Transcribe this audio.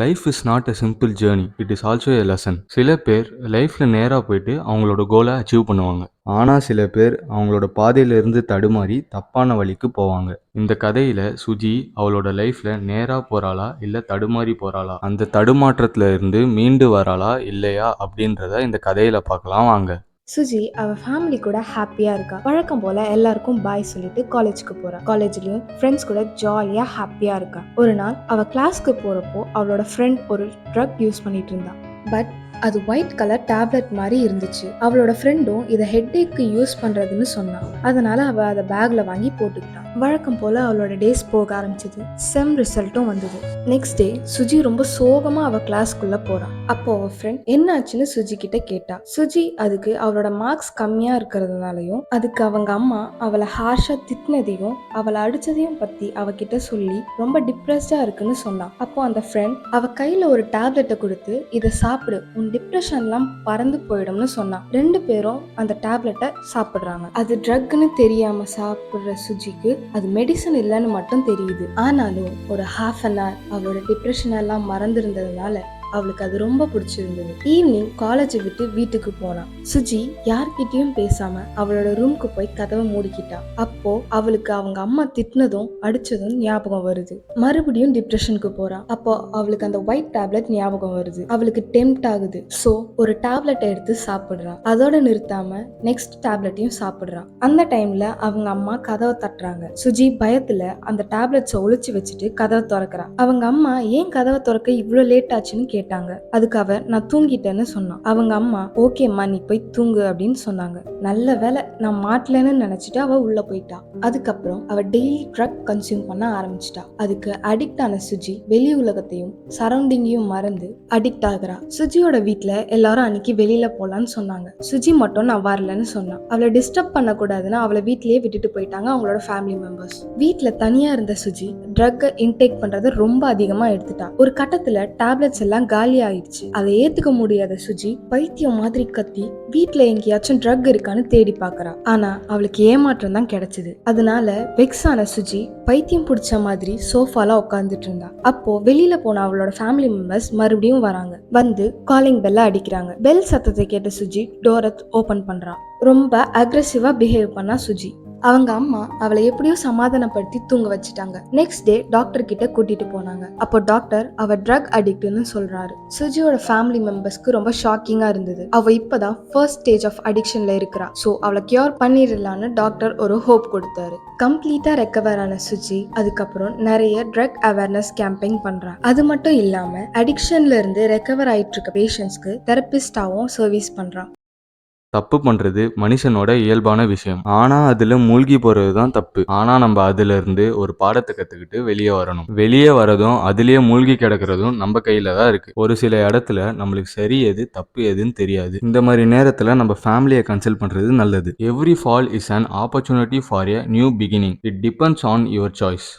Life is not a simple journey. It is also a lesson. சில பேர் லைஃப்ல நேரா போயிட்டு அவங்களோட கோலை அச்சீவ் பண்ணுவாங்க. ஆனா சில பேர் அவங்களோட பாதையிலிருந்து தடுமாறி தப்பான வழிக்கு போவாங்க. இந்த கதையில சுஜி அவளோட லைஃப்ல நேரா போறாளா இல்ல தடுமாறி போறாளா, அந்த தடுமாற்றத்துல இருந்து மீண்டு வராளா இல்லையா அப்படின்றத இந்த கதையில பார்க்கலாம் வாங்க. சுஜி அவ ஃபேமிலி கூட ஹாப்பியா இருக்கா. வழக்கம் போல எல்லாருக்கும் பாய் சொல்லிட்டு காலேஜ்க்கு போறா. காலேஜ்லயும் ஃப்ரெண்ட்ஸ் கூட ஜாலியா ஹாப்பியா இருக்கா. ஒரு நாள் அவ கிளாஸ்க்கு போறப்போ அவளோட ஃப்ரெண்ட் ஒரு ட்ரக் யூஸ் பண்ணிட்டு இருந்தா. பட் அது ஒயிட் கலர் டேப்லெட் மாதிரி இருந்துச்சு. அவளோட ஃப்ரெண்டும் இதை ஹெட்டேக்கு யூஸ் பண்றதுன்னு சொன்னா. அதனால அவ அதை பேக்ல வாங்கி போட்டுக்கிட்டான். வழக்கம் போல அவளோட டேஸ் போக ஆரம்பிச்சது. செம் ரிசல்ட்டும் வந்தது. நெக்ஸ்ட் டே சுஜி ரொம்ப சோகமா அவ கிளாஸ்க்குள்ள போறா. அப்போ அவ ஃப்ரெண்ட் என்னாச்சுன்னு சுஜி கிட்ட கேட்டா. சுஜி அதுக்கு அவளோட மார்க்ஸ் கம்மியா இருக்கிறதுனாலையும் அதுக்கு அவங்க அம்மா அவளை ஹார்ஷா திட்டினதையும் அவளை அடிச்சதையும் பத்தி அவகிட்ட சொல்லி ரொம்ப டிப்ரெஸ்டா இருக்குன்னு சொன்னா. அப்போ அந்த ஃப்ரெண்ட் அவ கையில ஒரு டேப்லெட்டை கொடுத்து இதை சாப்பிடு, உன் டிப்ரெஷன்லாம் பறந்து போயிடும்னு சொன்னா. ரெண்டு பேரும் அந்த டேப்லெட்டை சாப்பிடுறாங்க. அது ட்ரக்னு தெரியாம சாப்பிடுற சுஜிக்கு அது மெடிசன் இல்லைன்னு மட்டும் தெரியுது. ஆனாலும் ஒரு ஹாஃப் அன் ஹவர் அவளோட டிப்ரெஷன் எல்லாம் மறந்துருந்ததுனால அவளுக்கு அது ரொம்ப பிடிச்சிருந்தது. ஈவினிங் காலேஜ் விட்டு வீட்டுக்கு போனான். சுஜி யார்கிட்டயும் பேசாம அவளோட ரூம்க்கு போய் கதவை மூடிக்கிட்டா. அப்போ அவளுக்கு அவங்க அம்மா திட்டினதும் அடிச்சதும் ஞாபகம் வருது. மறுபடியும் டிப்ரெஷனுக்கு போறா. அப்போ அவளுக்கு அந்த ஒயிட் டேப்லெட் ஞாபகம் வருது. அவளுக்கு டெம்ப்ட் ஆகுது. சோ ஒரு டேப்லெட்டை எடுத்து சாப்பிடுறா. அதோட நிறுத்தாம நெக்ஸ்ட் டேப்லெட்டையும் சாப்பிடுறா. அந்த டைம்ல அவங்க அம்மா கதவை தட்டுறாங்க. சுஜி பயத்துல அந்த டேப்லெட்ஸை ஒளிச்சு வச்சுட்டு கதவை திறக்கிறா. அவங்க அம்மா ஏன் கதவை திறக்க இவ்வளவு லேட் ஆச்சுன்னு கேட்டாங்க. அதுக்கு அவ நான் தூங்கிட்டேன்னு சொன்னான். அவங்க அம்மா ஓகேம்மா நீ போய் தூங்கு அப்படின்னு சொன்னாங்க. நல்ல வேலை நான் மாட்டலன்னு நினைச்சிட்டு அவ உள்ள போயிட்டா. அதுக்கப்புறம் அவ டெய்லி ட்ரக் கன்சியூம் பண்ண ஆரம்பிச்சிட்டா. அதுக்கு அடிக்ட் ஆன சுஜி வெளி உலகத்தையும் சரௌண்டிங்கையும் மறந்து அடிக்ட் ஆகுறா. சுஜியோட வீட்டுல எல்லாரும் அன்னைக்கு வெளியில போலான்னு சொன்னாங்க. சுஜி மட்டும் நான் வரலன்னு சொன்னான். அவளை டிஸ்டர்ப் பண்ண கூடாதுன்னு அவளை வீட்லயே விட்டுட்டு போயிட்டாங்க அவங்களோட ஃபேமிலி மெம்பர்ஸ். வீட்டுல தனியா இருந்த சுஜி ட்ரக் இன்டேக் பண்றது ரொம்ப அதிகமா எடுத்துட்டா. ஒரு கட்டத்துல டேப்லெட்ஸ் எல்லாம் காலி ஆயிடுச்சு. அதை ஏத்துக்க முடியாத சுஜி பைத்தியம் மாதிரி கத்தி வீட்டுல எங்கேயாச்சும் ட்ரக் இருக்கான்னு தேடி பாக்குறா. ஆனா அவளுக்கு ஏமாற்றம் தான் கிடைச்சது. அதனால வெக்ஸ் ஆன சுஜி பைத்தியம் பிடிச்ச மாதிரி சோஃபால உட்காந்துட்டு இருந்தா. அப்போ வெளியில போன அவளோட ஃபேமிலி மெம்பர்ஸ் மறுபடியும் வராங்க. வந்து காலிங் பெல்ல அடிக்கிறாங்க. பெல் சத்தத்தை கேட்ட சுஜி டோரை ஓபன் பண்றா. ரொம்ப அக்ரெசிவா பிஹேவ் பண்ணா சுஜி. அவங்க அம்மா அவளை எப்படியோ சமாதானப்படுத்தி தூங்க வச்சுட்டாங்க. நெக்ஸ்ட் டே டாக்டர் கிட்ட கூட்டிட்டு போனாங்க. அப்போ டாக்டர் அவ ட்ரக் அடிக்ட்னு சொல்றாரு. சுஜியோட ஃபேமிலி மெம்பர்ஸ்க்கு ரொம்ப ஷாக்கிங்கா இருந்தது. அவ இப்பதான் ஃபர்ஸ்ட் ஸ்டேஜ் ஆஃப் அடிக்ஷன்ல இருக்கிறா. சோ அவளை கியூர் பண்ணிடலான்னு டாக்டர் ஒரு ஹோப் கொடுத்தாரு. கம்ப்ளீட்டா ரெக்கவர் ஆன சுஜி அதுக்கப்புறம் நிறைய ட்ரக் அவேர்னஸ் கேம்பெயின் பண்றா. அது மட்டும் இல்லாம அடிக்ஷன்ல இருந்து ரெக்கவர் ஆயிட்டு இருக்க பேஷண்ட்ஸ்க்கு தெரபிஸ்டாவும் சர்வீஸ் பண்றா. தப்பு பண்றது மனுஷனோட இயல்பான விஷயம். ஆனா அதுல மூழ்கி போறது தான் தப்பு. ஆனா நம்ம அதுல இருந்து ஒரு பாடத்தை கத்துக்கிட்டு வெளியே வரணும். வெளியே வரதும் அதுலயே மூழ்கி கிடக்கிறதும் நம்ம கையில தான் இருக்கு. ஒரு சில இடத்துல நம்மளுக்கு சரி எது தப்பு எதுன்னு தெரியாது. இந்த மாதிரி நேரத்துல நம்ம ஃபேமிலியை கன்சல்ட் பண்றது நல்லது. Every fall is an opportunity for a new beginning. It depends on your choice.